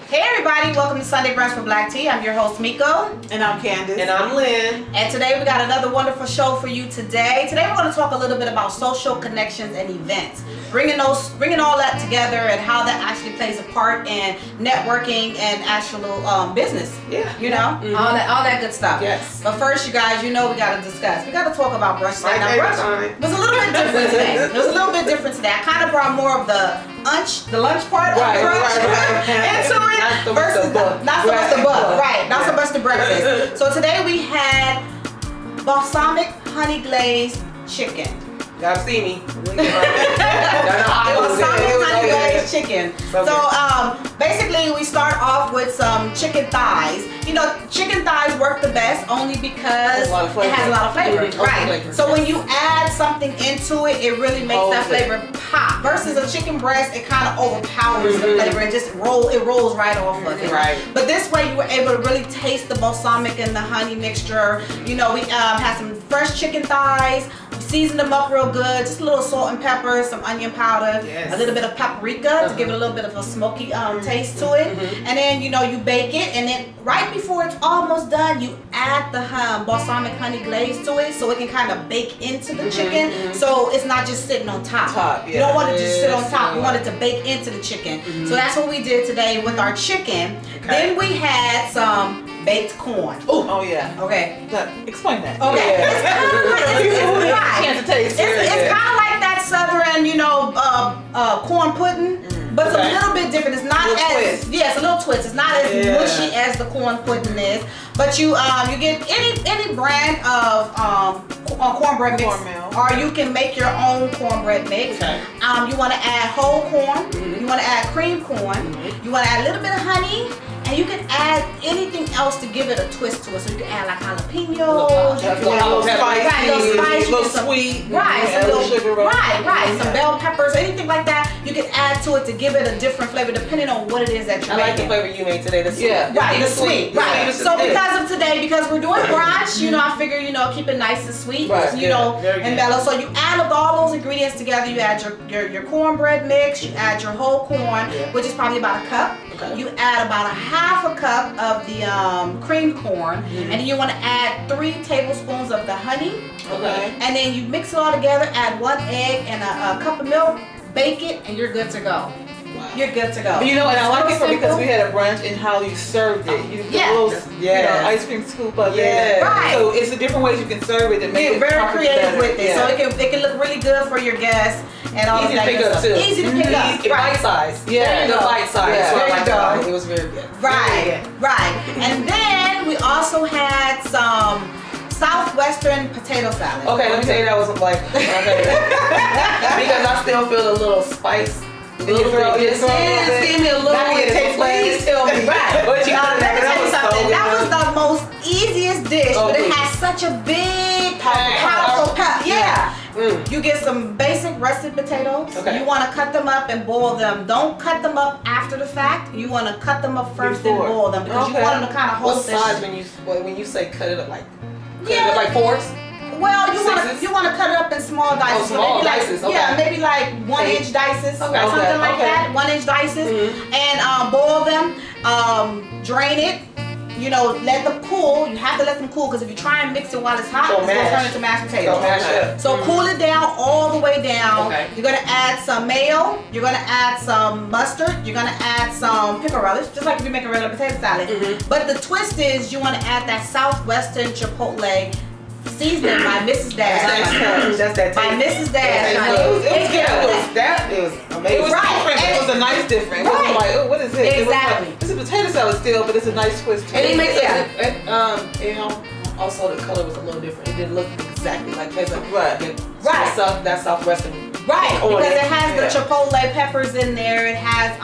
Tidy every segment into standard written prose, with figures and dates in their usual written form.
Hey everybody, welcome to Sunday Brunch for Black Tea. I'm your host Miko. And I'm Candace. And I'm Lynn. And today we got another wonderful show for you today. Today we're going to talk a little bit about social connections and events. Bringing all that together and how that actually plays a part in networking and actual business. Yeah. You know, all that good stuff. Yes. But first, you guys, you know we got to discuss. We got to talk about brunch today. Now, brunch was a little bit different today. It was a little bit different today. I kind of brought more of the lunch part of the brunch into it versus not so much the bug. Right. Not so much the breakfast. So today we had balsamic honey glazed chicken. Y'all see me. Balsamic honey glazed chicken. So basically we start off with some chicken thighs. You know, chicken thighs work the best only because it has a lot of flavor. Right. So when you add something into it, it really makes that flavor pop. Versus a chicken breast, it kind of overpowers the flavor and just rolls right off of it. Right. But this way you were able to really taste the balsamic and the honey mixture. You know, we had some fresh chicken thighs. Season them up real good, just a little salt and pepper, some onion powder, a little bit of paprika to give it a little bit of a smoky taste to it. And then, you know, you bake it, and then right before it's almost done, you add the balsamic honey glaze to it so it can kind of bake into the chicken, so it's not just sitting on top. You don't want it to just sit on top, you want it to bake into the chicken. So that's what we did today with our chicken. Then we had some baked corn. Oh yeah. Okay. Explain that. Okay. Yeah. It's kind of like it's kind of like that southern, you know, corn pudding, but it's a little bit different. It's not as it's a little twist. It's not as mushy as the corn pudding is. But you get any brand of cornbread mix, or you can make your own cornbread mix. You want to add whole corn. You want to add cream corn. You want to add a little bit of honey. And you can add anything else to give it a twist to it. So you can add like jalapenos, a little sweet, some sugar, some bell peppers, anything like that. You can add to it to give it a different flavor depending on what it is that you're making. I like the flavor you made today. The sweet. The sweet. Right. So because of today, because we're doing brunch, you know, I figure, you know, keep it nice and sweet, you know, and mellow. So you add up all those ingredients together. You add your cornbread mix. You add your whole corn, which is probably about a cup. You add about a half a cup of the cream corn, and then you want to add 3 tablespoons of the honey. And then you mix it all together, add 1 egg and a cup of milk, bake it, and you're good to go. You're good to go. But you know, and I like it because we had a brunch and how you served it. You put a little ice cream scoop up there. So it's the different ways you can serve it to make it very creative with it. So it can look really good for your guests and all easy to pick up too. Easy to pick up. Bite size. The bite size. There you go. It was very good. Right. And then we also had some Southwestern potato salad. Okay, let me tell you that wasn't like because I still feel a little spice. Give me a little. Please tell me. But you gotta let me tell you something. That was the most easiest dish, but it has such a big, powerful pep. You get some basic russet potatoes. You want to cut them up and boil them. Don't cut them up after the fact. You want to cut them up first and boil them because you want them to kind of hold this. What size when you say cut it up like? Cut it up like 4s? Well, you want to cut it up in small dices. Small dices. Maybe like 1-inch dices, something like that. 1-inch dices, and boil them. Drain it. You know, let them cool. You have to let them cool because if you try and mix it while it's hot, it's going to turn into mashed potatoes. So cool it down all the way down. You're going to add some mayo. You're going to add some mustard. You're going to add some pickle relish, just like if you make a regular potato salad. But the twist is you want to add that Southwestern Chipotle seasoning by Mrs. Dash. That's that by Mrs. Dash. It was amazing. It was different. It was a nice different. It wasn't like, oh, what is this? Exactly. It's a potato salad still, but it's a nice twist. And it makes also the color was a little different. It didn't look exactly like potato. That Southwestern. Because it has the chipotle peppers in there. It has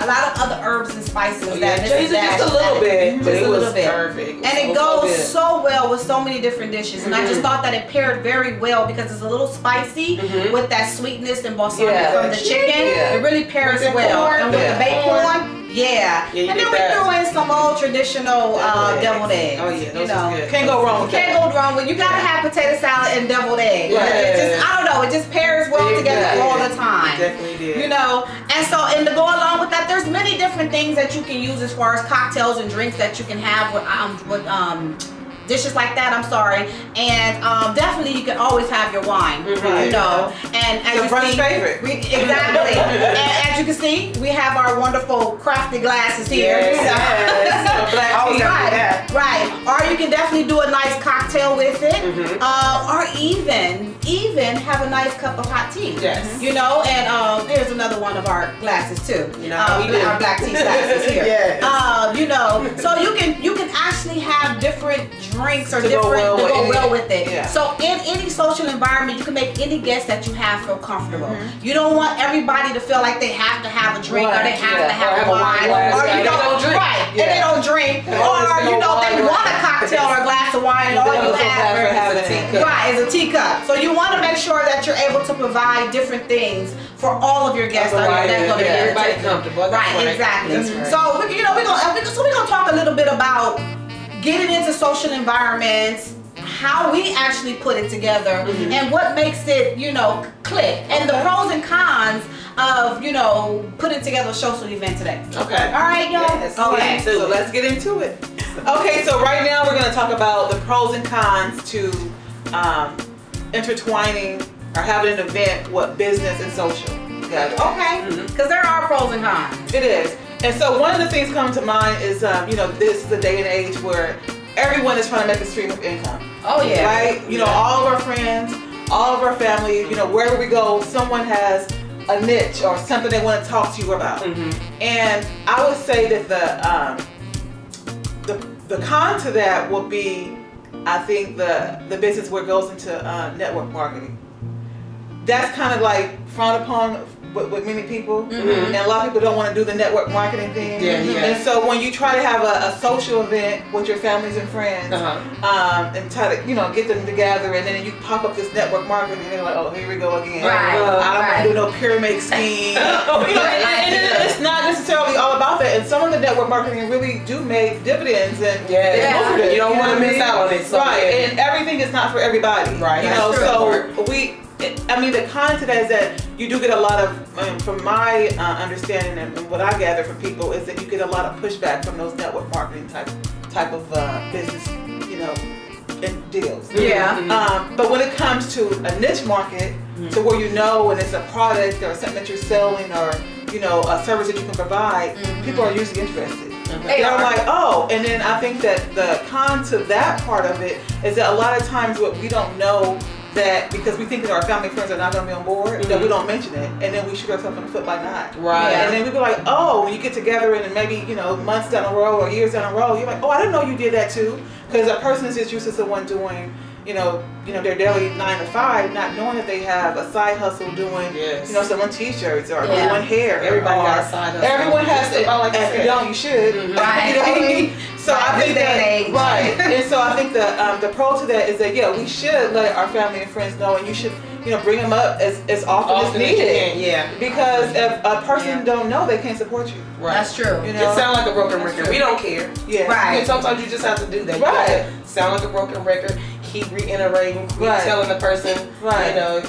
a lot of other herbs and spices that just a little bit, but it was perfect. And it goes so well with so many different dishes. And I just thought that it paired very well because it's a little spicy with that sweetness and balsamic from the chicken. It really pairs well. And with the baked corn. And then we threw in some old traditional deviled eggs. Oh yeah, those are good. Can't go wrong. Can't go wrong with. You gotta have potato salad and deviled eggs. It just, I don't know, it just pairs well together all the time. It definitely did. You know, and so to go along with that, there's many different different things that you can use as far as cocktails and drinks that you can have with dishes like that. I'm sorry, and definitely you can always have your wine. You know, and as your brunch favorite. Exactly. And as you can see, we have our wonderful crafted glasses here. Right. Or you can definitely do a nice cocktail with it, or even have a nice cup of hot tea. Yes. You know, and here's another one of our glasses too. You know, our black tea glasses here. Yes. You know, so you can actually have different drinks or to go well with it. Yeah. So in any social environment, you can make any guest that you have feel comfortable. You don't want everybody to feel like they have to have a drink or they have to have a wine, or you don't drink, and they don't drink, or you know they want a cocktail or a glass of wine, and all you have is a teacup. So you want to make sure that you're able to provide different things for all of your guests. Everybody comfortable. Right, exactly. So we're gonna talk a little bit about getting into social environments, how we actually put it together, and what makes it, you know, click, and the pros and cons of, you know, putting together a social event today. Okay. All right, y'all? Yes. Okay. So let's get into it. Okay, so right now we're going to talk about the pros and cons to intertwining or having an event with business and social together. Okay, because there are pros and cons. It is. And so one of the things coming to mind is, you know, this is a day and age where everyone is trying to make a stream of income. Oh yeah. Right? You know, all of our friends, all of our family, you know, wherever we go, someone has a niche or something they want to talk to you about. And I would say that the con to that will be, I think, the business where it goes into network marketing. That's kind of like frowned upon with many people, and a lot of people don't want to do the network marketing thing. And so when you try to have a social event with your families and friends, and try to, you know, get them together, and then you pop up this network marketing, and they're like, oh, here we go again. I don't want to do no pyramid scheme. You know, and it's not necessarily all about that. And some of the network marketing really do make dividends, and you don't want to miss out on it. So and everything is not for everybody. Right. You know, so I mean, the con to that is that you do get a lot of, from my understanding and what I gather from people, is that you get a lot of pushback from those network marketing type of business, you know, deals. But when it comes to a niche market, to where you know, and it's a product or something that you're selling, or you know, a service that you can provide, people are usually interested. They're like, oh, and then I think that the con to that part of it is that a lot of times what we don't know, that because we think that our family and friends are not going to be on board, that we don't mention it, and then we shoot ourselves in the foot by not. And then we be like, oh, when you get together and maybe, you know, months down the road or years down the road, you're like, oh, I didn't know you did that too, because a person is just used to someone doing, you know, their daily 9 to 5, not knowing that they have a side hustle doing, you know, selling T-shirts or doing hair. Everybody got a side hustle. Everyone has to. If you don't, you should. You know what I mean? So I think that and so I think the pro to that is that we should let our family and friends know, and you should, you know, bring them up as often as needed. Because if a person don't know, they can't support you. That's true. You know? It sounds like a broken record. We don't care. And sometimes you just have to do that. You gotta sound like a broken record. Keep reiterating, keep telling the person, you know.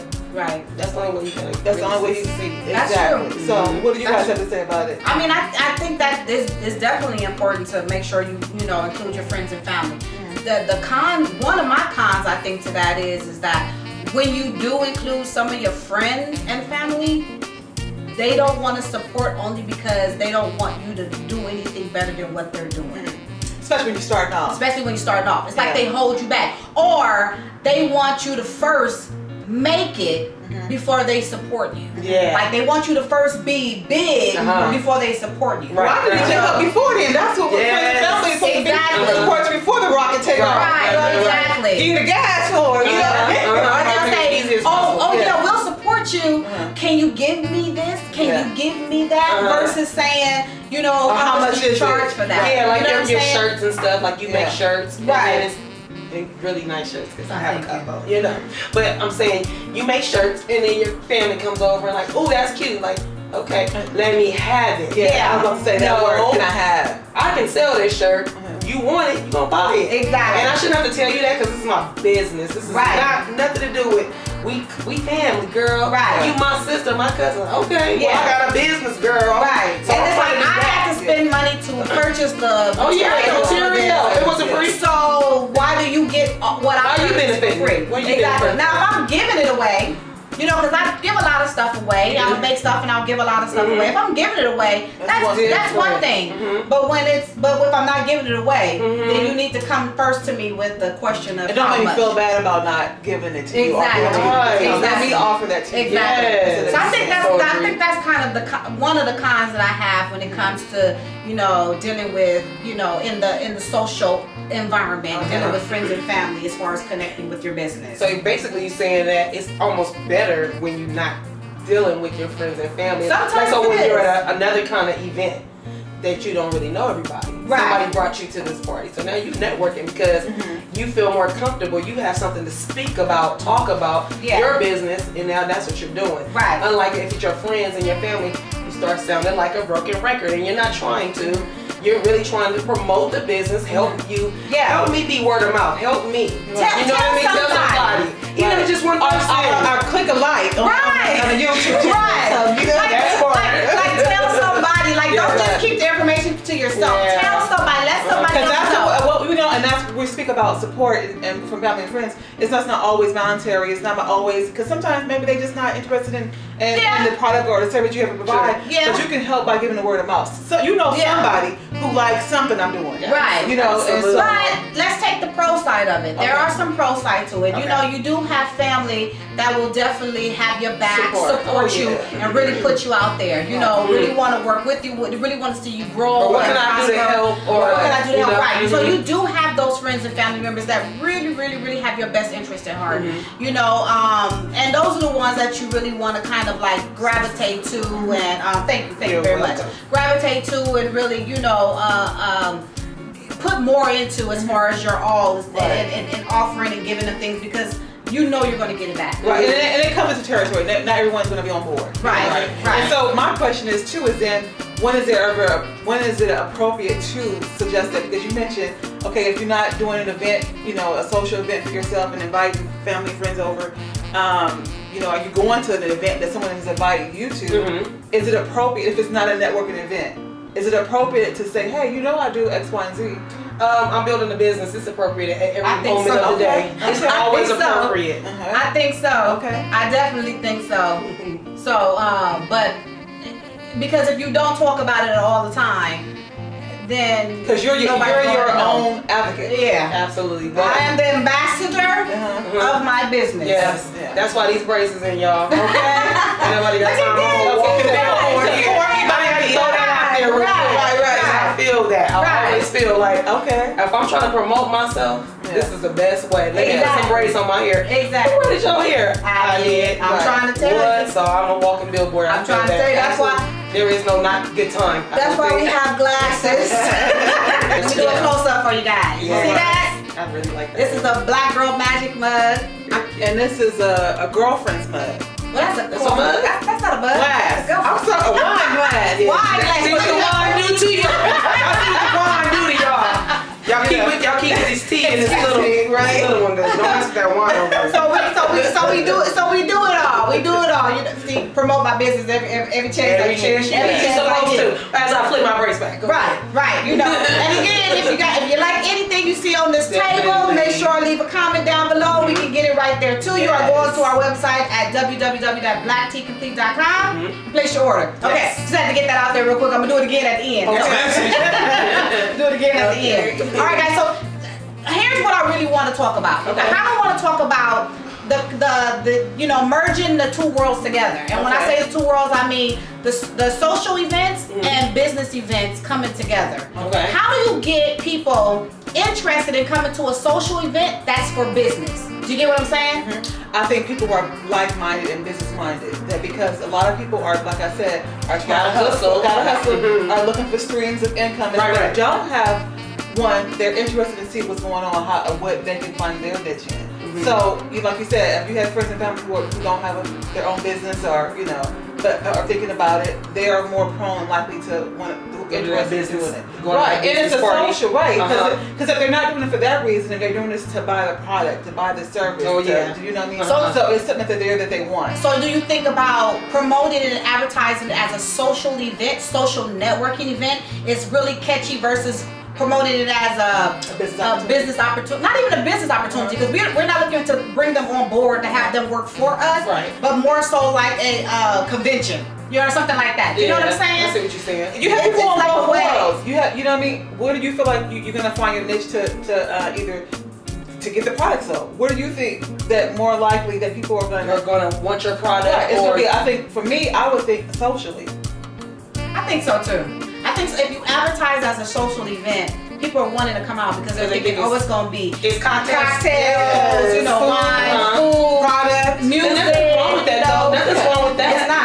That's the only way you can. That's the only way you can see. Exactly. So, what do you guys have to say about it? I mean, I think that is definitely important to make sure you know, include your friends and family. The con, one of my cons, I think, to that is that when you do include some of your friends and family, they don't want to support only because they don't want you to do anything better than what they're doing. Especially when you're starting off. It's like they hold you back. Or they want you to first make it before they support you. Like they want you to first be big before they support you. Well, I can get up before then. That's what we're family is supposed to be. Support you before the rocket take off. Exactly. Give you the gas for it. You know? Or they'll say, we'll support you. Can you give me this? Can you give me that? Versus saying, you know, how much do you charge for that? Like you know your shirts and stuff. Like you make shirts. And really nice shirts, because I have a couple, you know. But I'm saying, you make shirts and then your family comes over and like, oh, that's cute. Like, okay, let me have it. I was going to say that word, can I have? I can sell this shirt. You want it, you gonna buy it. Exactly. And I shouldn't have to tell you that, because this is my business. This is not nothing to do with we family, girl. You my sister, my cousin. Okay. Well, I got a business, girl. So and it's like I have to purchase the material. It wasn't free. So why do you get what I purchased for free? Exactly. Now if I'm giving it away, you know, because I give a lot of stuff away. I'll make stuff and I'll give a lot of stuff away. If I'm giving it away, that's one thing. But if I'm not giving it away, then you need to come first to me with the question of it don't make me feel bad about not giving it to you. Exactly. Let me offer that to you. Exactly. Yes. So I think that's kind of one of the cons that I have when it comes to, you know, dealing with, you know, in the social environment, dealing with friends and family as far as connecting with your business. So basically you're saying that it's almost better when you're not dealing with your friends and family. Sometimes so when you're at another kind of event that you don't really know everybody. Right. Somebody brought you to this party. So now you're networking because you feel more comfortable. You have something to speak about, talk about your business, and now that's what you're doing. Right. Unlike if it's your friends and your family, you start sounding like a broken record and you're not trying to. You're really trying to promote the business, help you. Help me be word of mouth. Help me. You know what I mean? Tell somebody. Even if it's just one person. Or click a like on YouTube. Right. So, you know, that's like tell somebody. Like don't just keep the information to yourself. Tell somebody. Let somebody know. That's what we know, and that's we speak about support and from family and friends. It's not always voluntary. It's not always because sometimes maybe they're just not interested in the product or the service you have to provide. But you can help by giving the word of mouth. So you know somebody who likes something I'm doing. Right. You know. But let's take the pro side of it. There are some pro side to it. You know, you do have family that will definitely have your back, support you, and really put you out there. You know, really want to work with you. Really want to see you grow. Or what can I do to help? Or what can I do to help? Right. So you do have those friends and family members that really have your best interest at heart. You know, and those are the ones that you really want to kind of like gravitate to. And thank you very much. Gravitate to and really, you know, put more into as far as your all and offering and giving them things because you know you're going to get it back. Right, and it comes with the territory. Not everyone's going to be on board. Right. And so my question is too is then when is it appropriate to suggest that? Because you mentioned, okay, if you're not doing an event, you know, a social event for yourself and inviting family, friends over, you know, are you going to an event that someone has invited you to? Is it appropriate if it's not a networking event? Is it appropriate to say, hey, you know I do X, Y, and Z? I'm building a business. It's appropriate at every moment of the day. It's always appropriate. I think so. Okay. I definitely think so. So, but because if you don't talk about it all the time, then because you're your own advocate. Yeah, absolutely. I am the ambassador of my business. Yes, that's why these braces in y'all. Okay, nobody got time to I feel that. I always feel like, okay, if I'm trying to promote myself, this is the best way. Let me put some braids on my hair. Exactly. Who did your hair? I did. I'm trying to tell you. So I'm a walking billboard. I'm trying to tell you. That's why there is no not good time. That's why we have glasses. Let me do a close up for you guys. You see that? I really like that. This is a Black Girl Magic mug. And this is a girlfriend's mug. Well, that's a mug. That's not a mug. Glass. I'm sorry, a wine glass. Wine glass. See what the wine do to you? I see what the wine do to y'all. Y'all keep this tea in this little one. Don't mess with that wine over there. So we do it all. We do it all. You know, see, promote my business every chance. Every chance I get. As I flip my brace back. Right. You know. And again, if you like anything you see on this table, make sure leave a comment down below. We can get it right there too. You are going to our website at www.blacktcomplete.com. Place your order. Okay. Just had to get that out there real quick. I'm gonna do it again at the end. Do it again at the end. All right, guys. So here's what I really want to talk about. I kind of want to talk about the you know, merging the two worlds together. And when I say the two worlds, I mean the social events and business events coming together. How do you get people interested in coming to a social event that's for business? Do you get what I'm saying? I think people are like-minded and business-minded. That because a lot of people are, like I said, are trying to hustle, are looking for streams of income. And if they don't have one, they're interested to see what's going on, what they can find their niche in. So, like you said, if you have friends and family who don't have their own business or, you know, but are thinking about it, they are more prone and likely to want to interested in doing it. Right, and it's a social, right? Because if they're not doing it for that reason, and they're doing this to buy the product, to buy the service, you know what I mean? So it's something that they want. So do you think about promoting it and advertising it as a social event, social networking event? It's really catchy versus promoting it as a business opportunity. Not even a business opportunity, because we're not looking to bring them on board to have them work for us, but more so like a convention. You know, something like that. You know what I'm saying? I see what you're saying. You have people on both worlds. You have, you know what I mean? Where do you feel like you're gonna find your niche to either to get the product sold? Where do you think that more likely that people are gonna want your product? Right. It's gonna be, I think for me, I would think socially. I think so too. I think so. If you advertise as a social event, people are wanting to come out because they're thinking, oh, it's gonna be cocktails, you know, wine, food, product, music. Nothing wrong with that, though. Nothing's wrong with that. It's not.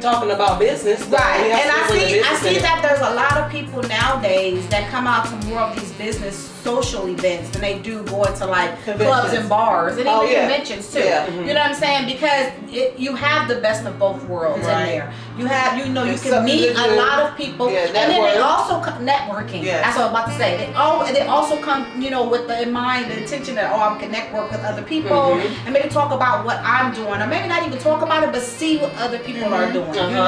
Talking about business, right? And I see that there's a lot of people nowadays that come out to more of these business social events than they do going to like clubs and bars and even conventions too. You know what I'm saying? Because you have the best of both worlds in there. You have, you know, you can meet a lot of people, and then they also networking. That's what I was about to say. They also come, you know, with the in mind, the intention that I can network with other people and maybe talk about what I'm doing, or maybe not even talk about it, but see what other people are doing. You know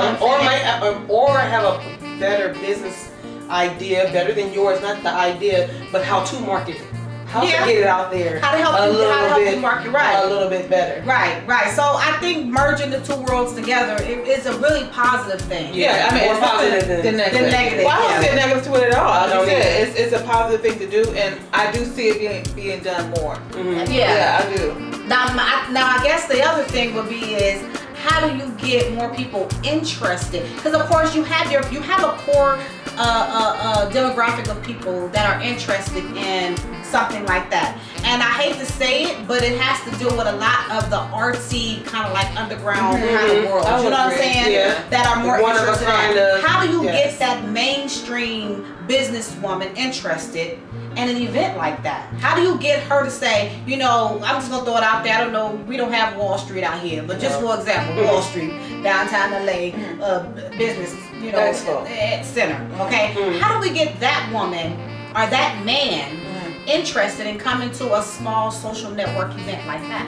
or have a better business idea, better than yours, not the idea, but how to market it. How to get it out there. How to help you market, right? A little bit better. Right. So I think merging the two worlds together is a really positive thing. Yeah, I mean, more positive than negative. Well, I don't see a negative to it at all. Like you said, it's a positive thing to do, and I do see it being done more. Yeah, I do. Now I guess the other thing would be is, how do you get more people interested? Because of course you have a core demographic of people that are interested in something like that. And I hate to say it, but it has to do with a lot of the artsy kind of like underground kind of world. You know what I'm saying? That are more interested in. How do you get that mainstream businesswoman interested in an event like that? How do you get her to say, you know, I'm just gonna throw it out there, I don't know, we don't have Wall Street out here, but just for example, Wall Street, downtown LA, business, you know, center, okay? How do we get that woman or that man interested in coming to a small social network event like that?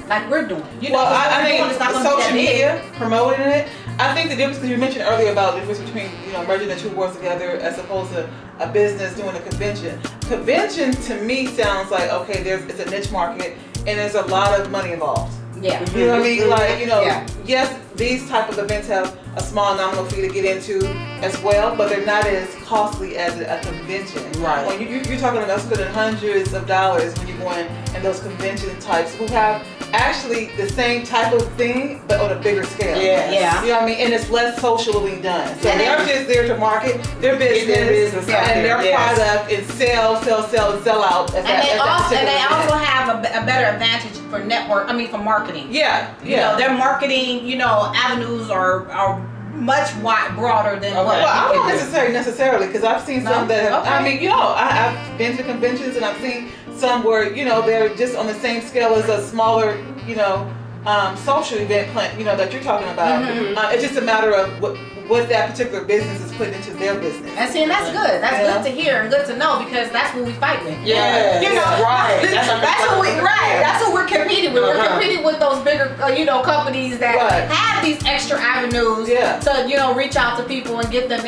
Like we're doing. You know, I think social media, promoting it. I think the difference, because you mentioned earlier about the difference between, you know, merging the two worlds together as opposed to a business doing a convention. Convention to me sounds like, okay, it's a niche market and there's a lot of money involved. Yeah. You know what I mean? Like, you know, yes, these type of events have a small nominal fee to get into as well, but they're not as costly as a convention. Right. When you're talking about spending hundreds of dollars when you're going in those convention types who have actually the same type of thing, but on a bigger scale. Yeah. You know what I mean? And it's less socially done. So they're just there to market their business and their product and sell and sell out. And they also have a better advantage for for marketing. You know, their marketing, you know, avenues are much broader than what. Well, I don't necessarily, because I've seen some that have, I mean, you know, I've been to conventions and I've seen some where, you know, they're just on the same scale as a smaller, you know, social event plan, you know, that you're talking about. It's just a matter of what that particular business is putting into their business. And that's good. That's good to hear and good to know, because that's what we fight with. You know, that's what we're competing with. We're competing with those bigger, you know, companies that have these extra avenues to, you know, reach out to people and get them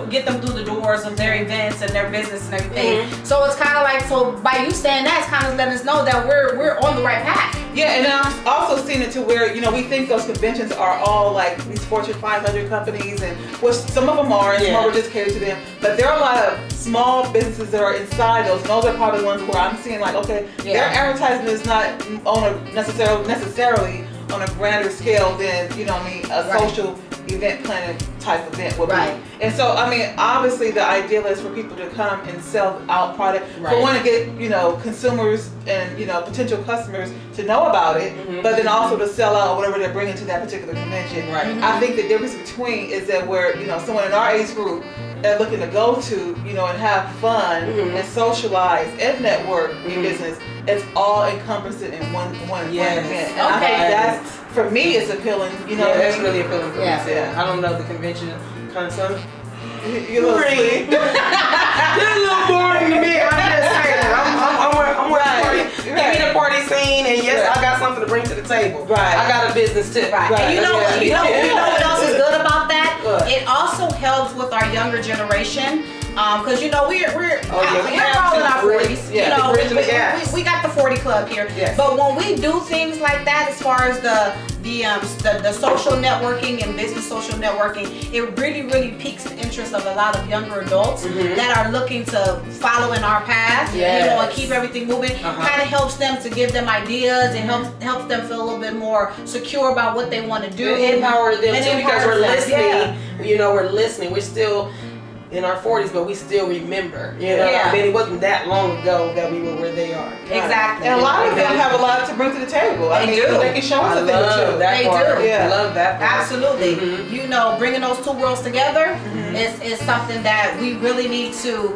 get them through the doors of their events and their business and everything. So it's kind of like, so by you saying that, it's kind of letting us know that we're on the right path. Yeah, and I've also seen it to where, you know, we think those conventions are all like these Fortune 500 companies, and which some of them are, and some of them just cater to them. But there are a lot of small businesses that are inside those, and those are probably the ones where I'm seeing like, okay, their advertisement is not on a necessarily on a grander scale than, you know what I mean, a social event planning type event would be. And so, I mean, obviously the ideal is for people to come and sell out product. For one, to get, you know, consumers and, you know, potential customers to know about it, but then also to sell out whatever they're bringing to that particular convention. I think the difference between is that where, you know, someone in our age group are looking to go to, you know, and have fun and socialize and network in business, it's all encompassing in one event. And I think that's, for me, it's appealing. You know, that's really appealing for me. Yeah. I don't know the convention concept. You're a little sleep. You're a little boring to me. I'm just saying. I'm party. Give me the party scene, and yes, I got something to bring to the table. I got a business too. And you know what else is good about that? It also helps with our younger generation. Because you know we're all in our 40s. You know, we got the 40 club here. But when we do things like that, as far as the social networking and business social networking, it really piques the interest of a lot of younger adults that are looking to follow in our path. You know, and keep everything moving. Kind of helps them to give them ideas and helps them feel a little bit more secure about what they want to do. And empower them too, because we're listening. You know, we're listening. We're still in our 40s, but we still remember. You know, I mean, it wasn't that long ago that we were where they are. Exactly. And a lot of them have a lot to bring to the table. I mean, they can show us a thing too. They do. I love that part. Absolutely. You know, bringing those two worlds together is something that we really need to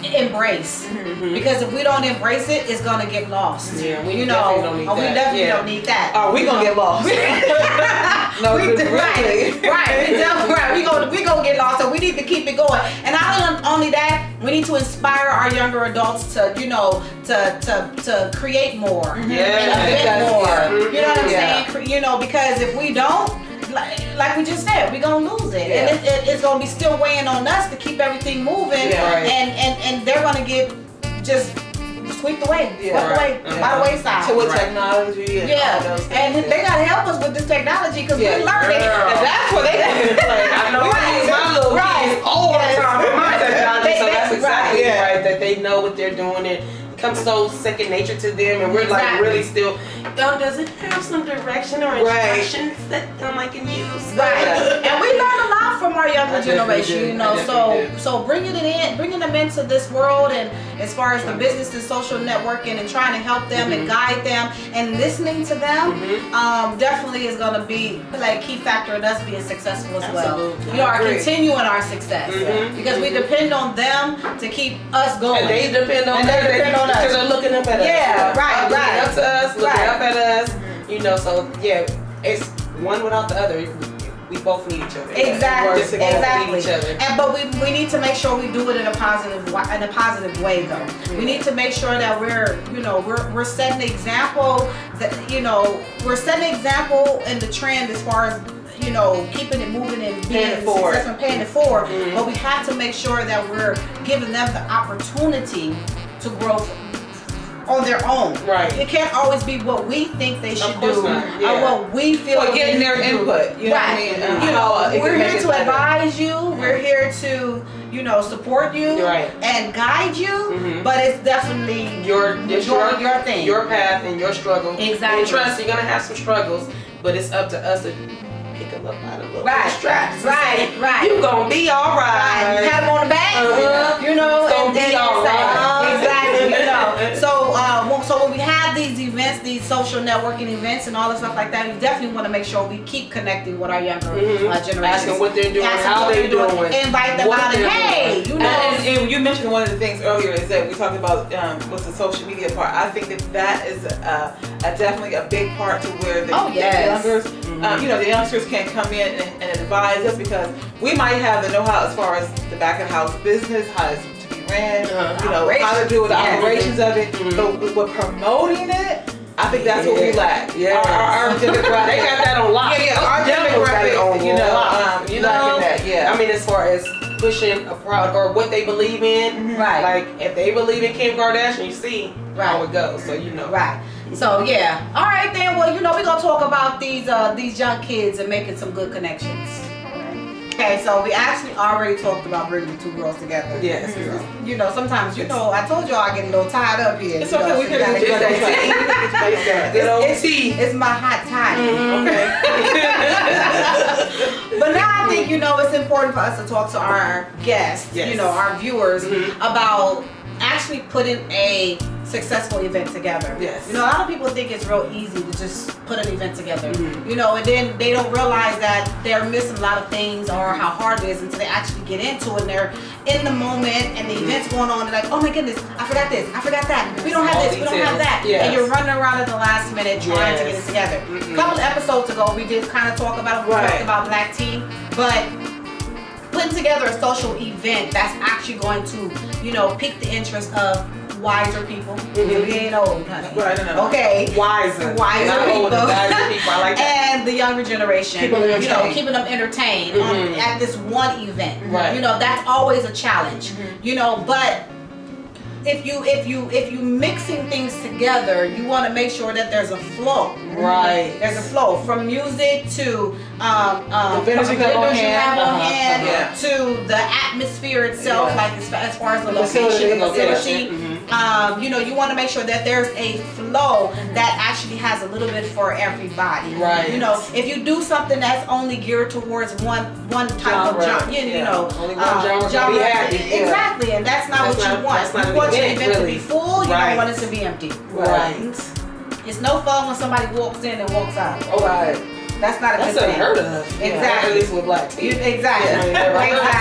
embrace, because if we don't embrace it, it's gonna get lost. We definitely don't need that. Oh, we gonna get lost. No, we gonna get lost. So we need to keep it going. And not only that, we need to inspire our younger adults to, you know, to create more, and invent more. You know what I'm saying? You know, because if we don't, like we just said, we're gonna lose it, and it's gonna be still weighing on us to keep everything moving, and they're gonna get just swept away, by the wayside. So with technology and all those things. And they gotta help us with this technology, because we learn it, and that's what they can play. I know my little kids all the time with my technology, so that's exactly right. That they know what they're doing, and comes so second nature to them, and we're like really still, does it have some direction or instructions that I can use? And we learn a lot from our younger generation, you know, so bringing them into this world, and as far as the business and social networking, and trying to help them and guide them and listening to them, definitely is going to be like a key factor in us being successful as well. You know, continuing our success, because we depend on them to keep us going. And they depend on us. Because they're looking up at us. Looking up to us, looking up at us. You know, so it's one without the other. We both need each other. Exactly. Need each other. And but we need to make sure we do it in a positive way though. We need to make sure that we're setting the example, that we're setting the example and the trend as far as keeping it moving and being successful and paying it forward. But we have to make sure that we're giving them the opportunity to grow on their own. It can't always be what we think they should do or what we feel. Or getting their input. You know what I mean? We're here to advise you. We're here to support you and guide you. But it's definitely your thing, your path, and your struggle. Exactly. And trust, you're gonna have some struggles, but it's up to us to pick them up out of the straps. You gonna be all right. You pat them on the back. Gonna be all right. Exactly. So when we have these events, these social networking events and all the stuff like that, we definitely want to make sure we keep connecting with our younger generation. Asking what they're doing, how they're doing. Invite them out and hey, And you mentioned one of the things earlier is that we talked about was the social media part. I think that is definitely a big part to where the youngsters can come in and advise us, because we might have the know-how as far as the back of the house business, how it's to be ran, how to do the operations of it, but with promoting it, I think that's what we lack. Our demographic, they got that on lock. Our demographic, I mean, as far as pushing a product or what they believe in, like if they believe in Kim Kardashian, you see how it goes, so So all right then. Well, we're gonna talk about these young kids and making some good connections. Okay, so we actually already talked about bringing the two girls together. Yes. Sometimes I told y'all I get a little tied up here. It's okay. We can It's my hot tie. But now I think it's important for us to talk to our guests, our viewers, about actually putting a successful event together. Yes. You know, a lot of people think it's real easy to just put an event together. You know, and then they don't realize that they're missing a lot of things or how hard it is until they actually get into it and they're in the moment and the event's going on. They're like, oh my goodness, I forgot this, I forgot that. We don't have this, we don't have that. Yes. And you're running around at the last minute trying to get it together. A couple of episodes ago, we did kind of talk about it. We talked about black tea, but putting together a social event that's actually going to, you know, pique the interest of wiser people. We ain't old, honey. Right, no. Okay. Wiser people. I like that. And the younger generation. You know, keeping them entertained at this one event. Right. You know, that's always a challenge. You know, but if you mixing things together, you want to make sure that there's a flow. Right. There's a flow from music to the vendors you have on hand, to the atmosphere itself, like as far as the location, you know, you want to make sure that there's a flow that actually has a little bit for everybody. Right. You know, if you do something that's only geared towards one type of genre, you know, only one genre, be happy. Exactly, and that's not what you want. You want your event to be full. You don't want it to be empty. Right. It's no fun when somebody walks in and walks out. Oh, right. That's not a good thing. Unheard of. Exactly. At least with black tea. Exactly.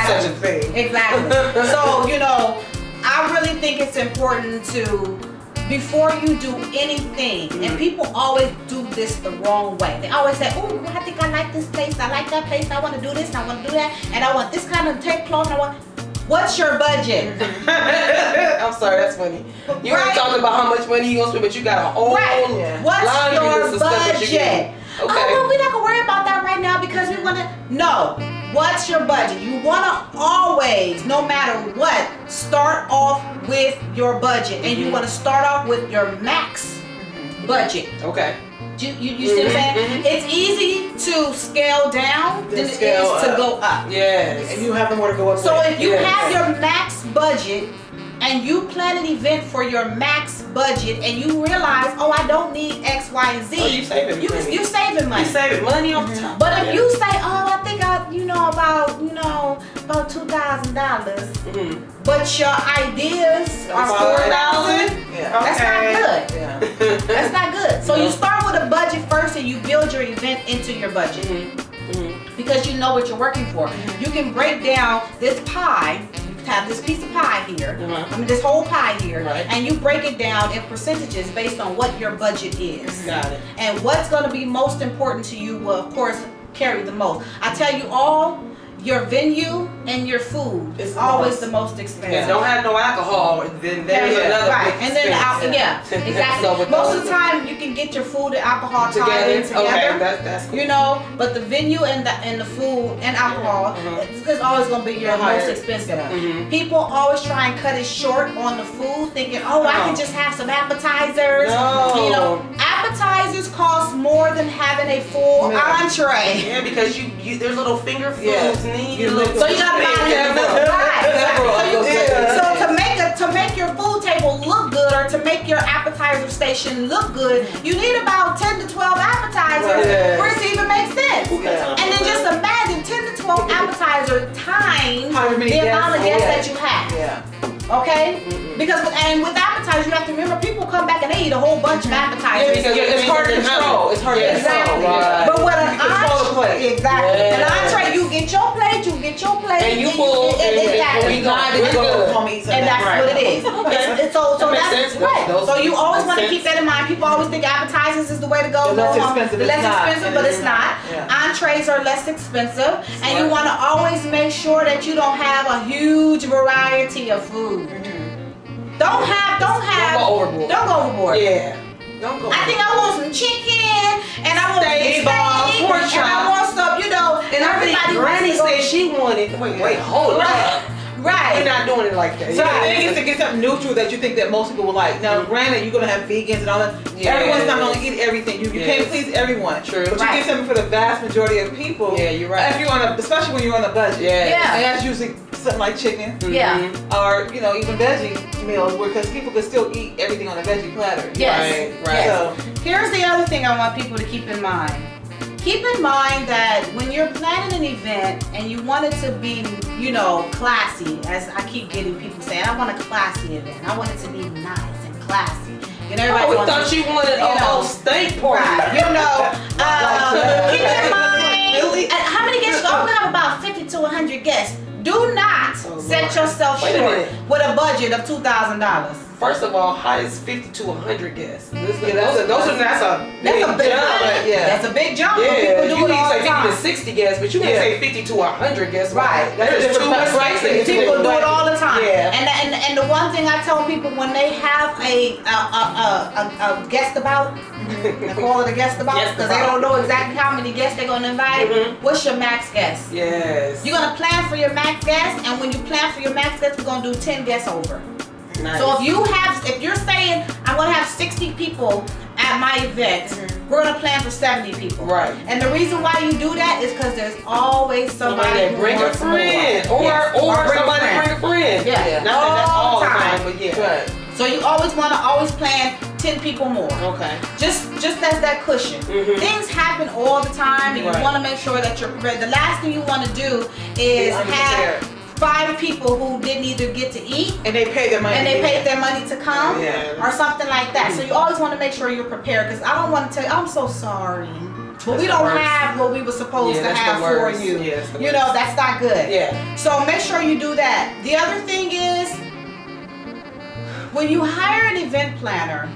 Such a thing. Exactly. So, you know, I really think it's important to, before you do anything, and people always do this the wrong way. They always say, oh, I think I like this place, I like that place, I want to do this, I want to do that, and I want this kind of tablecloth, and I want... What's your budget? I'm sorry, that's funny. You ain't talking about how much money you gonna spend, but you got a whole What's your budget? Okay. Oh, well, we're not gonna worry about that right now because we wanna. No. What's your budget? You wanna always, no matter what, start off with your budget, and you wanna start off with your max budget. Okay. You see what I'm saying? It's easy to scale down than it is to go up. Yes. And you have more to go up. So if you have your max budget and you plan an event for your max budget and you realize, oh, I don't need X, Y, and Z. Oh, you saving money. You're saving money. You're saving money off the top. But if you say, oh, I think about $2,000, but your ideas are $4,000, that's not good. Yeah. That's not good. So you start with a budget first and you build your event into your budget. Because you know what you're working for. You can break down this pie. Have this piece of pie here, I mean this whole pie here, and you break it down in percentages based on what your budget is. Got it. And what's going to be most important to you will of course carry the most. I tell you all, your venue and your food is always the most expensive. Yeah, don't have no alcohol, then there's another big and then exactly. Most of the time you can get your food and alcohol tied in together. Okay, that's cool. You know, but the venue and the food and alcohol is always going to be your most expensive. People always try and cut it short on the food, thinking, oh, I can just have some appetizers. No. You know, appetizers cost more than having a full entree. Yeah, because you there's little finger foods. So you gotta buy So to make your food table look good or to make your appetizer station look good, you need about 10 to 12 appetizers for it to even make sense. And then just imagine 10 to 12 appetizer times the amount of guests that you have. Okay? Because with appetizers, you have to remember people come back and they eat a whole bunch of appetizers. Because it's hard to control. It's hard to control. But with an entree, an entree, you get your plate, and you full, and that's what it is. So that's right. So you always want to keep that in mind. People always think appetizers is the way to go. Less expensive, but it's not. Entrees are less expensive, and you want to always make sure that you don't have a huge variety of food. Don't go overboard. Yeah. Don't go. I think I want some chicken, and I want steak, and I want some, you know. And everybody, Granny said she wanted. Wait, hold up. Right. We're not doing it like that. So the thing is to get something neutral that you think that most people will like. Now, granted, you're gonna have vegans and all that. Everyone's not gonna eat everything. You can't please everyone. True. But you get something for the vast majority of people. Yeah, you're right. If you're especially when you're on a budget. Yeah. And that's usually something like chicken. Yeah. Or even veggie meals, because people can still eat everything on a veggie platter. Yes. Right. So here's the other thing I want people to keep in mind. Keep in mind that when you're planning an event and you want it to be, classy, as I keep getting people saying, I want a classy event. I want it to be nice and classy. You know, everybody we thought you wanted a whole steak party. Right, you know, keep in mind, Really? how many guests? Oh, we have about 50 to 100 guests. Do not set yourself short with a budget of $2,000. First of all, how is 50 to 100 guests? That's a big jump. That's a big jump. Yeah, People do it all the time. You can say 50 to 60 guests, but you can say 50 to 100 guests. Right. There's too much space. People do it all the time. Yeah. And the one thing I tell people when they have a guest about, they call it a guest about because they don't know exactly how many guests they're going to invite. What's your max guest? Yes. You're going to plan for your max guest, and when you plan for your max guest, we're going to do 10 guests over. Nice. So if you're saying I'm gonna have 60 people at my event, we're gonna plan for 70 people. Right. And the reason why you do that is because there's always somebody that bring a friend, or somebody bring a friend. Yeah. Not that that's all the time, but yeah. Right. So you always want to plan 10 people more. Okay. Just as that cushion. Things happen all the time, and you want to make sure that you're prepared. The last thing you want to do is have 5 people who didn't either get to eat and they paid their money to come or something like that. So you always want to make sure you're prepared, because I don't want to tell you, I'm so sorry, but we don't have what we were supposed to have for you. You know, that's not good. Yeah. So make sure you do that. The other thing is, when you hire an event planner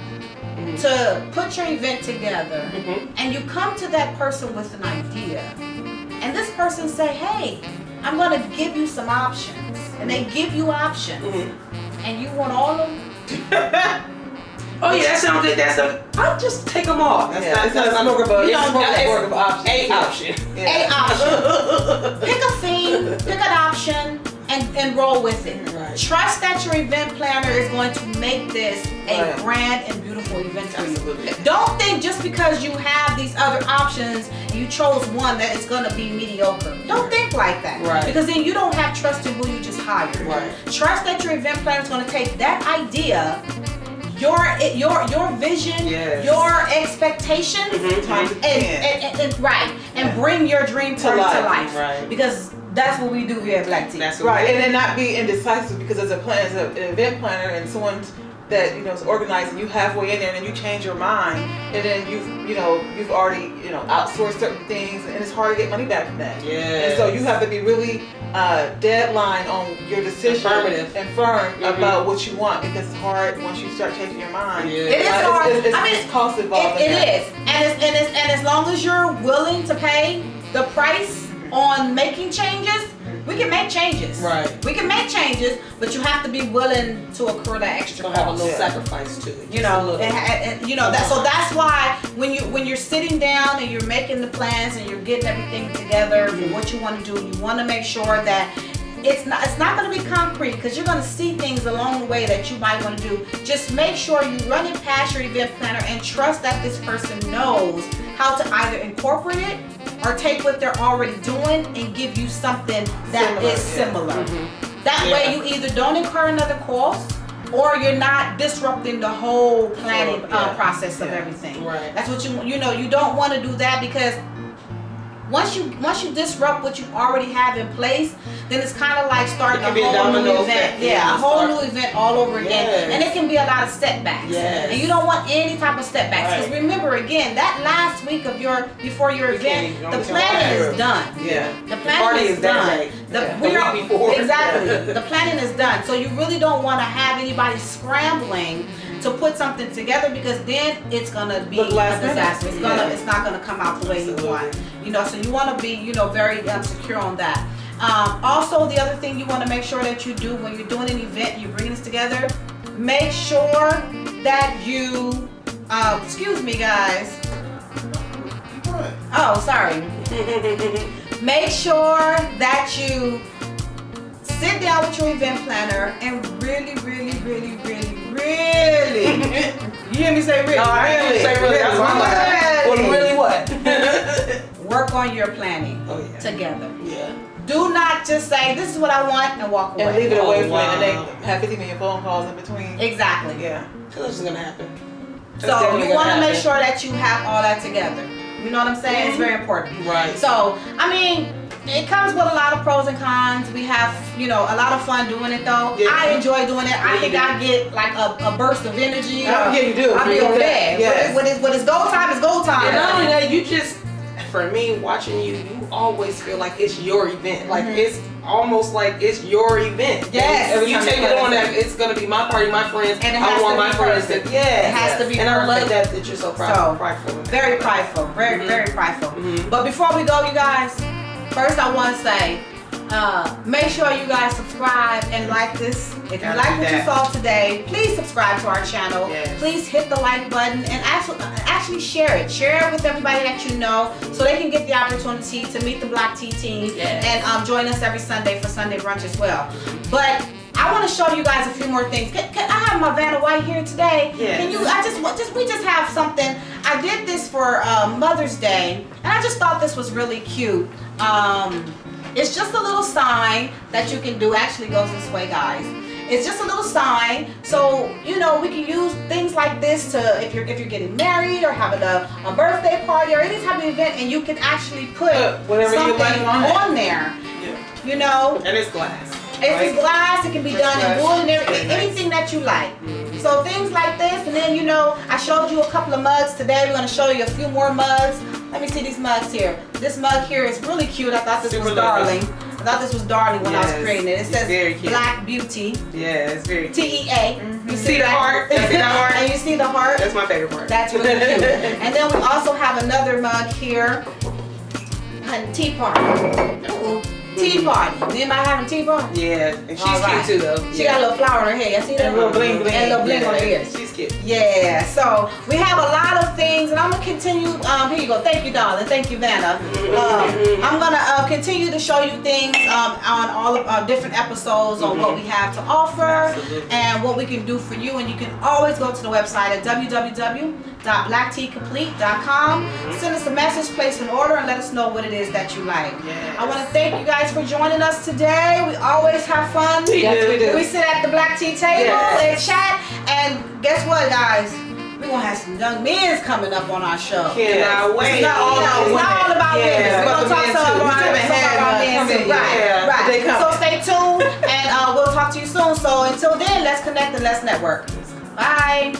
to put your event together, and you come to that person with an idea, and this person say, hey, I'm going to give you some options, and they give you options, and you want all of them. Oh yeah, that sounds good. I'll just take them all. That's not more of a option. A option. A option. Pick a theme, pick an option, and roll with it. Right. Trust that your event planner is going to make this a grand and beautiful event for you. Don't think just because you have these other options and you chose one that it's going to be mediocre. Don't think like that. Right. Because then you don't have trust in who you just hired. Right. Trust that your event planner is going to take that idea, your vision, your expectations, and bring your dream to life. Right. Because that's what we do here at Black Tea. Right, and then not be indecisive, because as an event planner and someone that is organizing, you halfway in there and then you change your mind, and then you've already outsourced certain things, and it's hard to get money back from that. Yeah. And so you have to be really deadline on your decision and firm about what you want, because it's hard once you start changing your mind. Yeah. It is hard. It's cost involved. It is, and as long as you're willing to pay the price on making changes, we can make changes. Right. We can make changes, but you have to be willing to incur that extra cost. Have a little sacrifice to it. So that's why when you're sitting down and you're making the plans and you're getting everything together for what you want to do, you want to make sure that it's not going to be concrete, because you're going to see things along the way that you might want to do. Just make sure you run it past your event planner and trust that this person knows how to either incorporate it or take what they're already doing and give you something that is similar. That way you either don't incur another cost, or you're not disrupting the whole planning process of everything. Right. That's what you don't want to do that, because once you disrupt what you already have in place, then it's kind of like starting a whole new event. A whole new event all over again. And it can be a lot of setbacks. And you don't want any type of setbacks. Because remember, again, that last week of before your event, the planning is done. The planning is done. Exactly. The planning is done. So you really don't want to have anybody scrambling to put something together, because then it's gonna be a disaster. It's not gonna come out the way you want. So you want to be very secure on that. Also, the other thing you want to make sure that you do when you're doing an event, you're bringing this together, make sure that you excuse me guys. Oh, sorry. Make sure that you sit down with your event planner and really you hear me say really? No, I hear you say really. That's why I'm like, well, really what? Work on your planning together. Yeah. Do not just say, this is what I want, and walk away. And leave it away from it, and then have 50 million phone calls in between. Exactly. Yeah. So this is going to happen. So you want to make sure that you have all that together. You know what I'm saying? It's very important. Right. So, I mean, it comes with a lot of pros and cons. We have, you know, a lot of fun doing it though. Yeah. I enjoy doing it. I think I get like a burst of energy. Yeah, you do. I'll be over there. Yes. When it's go time, it's go time. And not only that, you just, for me, watching you, you always feel like it's your event. Like it's almost like it's your event. Yes. And you take it on that it's gonna be my party, my friends, and I want my friends to, it has to be and I love perfect. that you're so prideful. Very prideful. Very prideful. But before we go, you guys, first I want to say, make sure you guys subscribe and like this. If you like what you saw today, please subscribe to our channel. Yes. Please hit the like button and actually share it. Share it with everybody that you know so they can get the opportunity to meet the Black Tea team and join us every Sunday for Sunday brunch as well. But I want to show you guys a few more things. Can I have my Vanna White here today? Yes. Can you? We just have something. I did this for Mother's Day, and I just thought this was really cute. It's just a little sign that you can do. Actually goes this way, guys. It's just a little sign, so you know we can use things like this to if you're getting married or having a birthday party or any type of event, and you can actually put whatever something you like on there. Yeah. You know. And it's glass. It's glass. It can be done in wood and anything that you like. So things like this, and then you know I showed you a couple of mugs today. We're gonna show you a few more mugs. Let me see these mugs here. This mug here is really cute. I thought this was darling. I thought this was darling when I was creating it. It says Black Beauty. Yeah, it's very cute. TEA. You see the heart? You see the heart? And you see the heart? That's my favorite part. That's really cute. And then we also have another mug here. Tea party. Tea party. Anybody having tea party? Yeah, and she's cute too though. She got a little flower in her hair. See that? And a little bling bling. And a little bling on her hair. She's cute. Yeah, so we have a lot of things, and I'm gonna continue. Here you go. Thank you, darling. Thank you, Vanna. I'm gonna continue to show you things on all of our different episodes on what we have to offer and what we can do for you. And you can always go to the website at www.blackteacomplete.com. Send us a message, place an order, and let us know what it is that you like. Yes. I want to thank you guys for joining us today. We always have fun. Yes, we do. We sit at the Black Tea table and chat, and guess what, guys? We're going to have some young men coming up on our show. Cannot wait. It's not all about women. We're going to talk to some of our men too. Right. So stay tuned, and we'll talk to you soon. So until then, let's connect and let's network. Bye.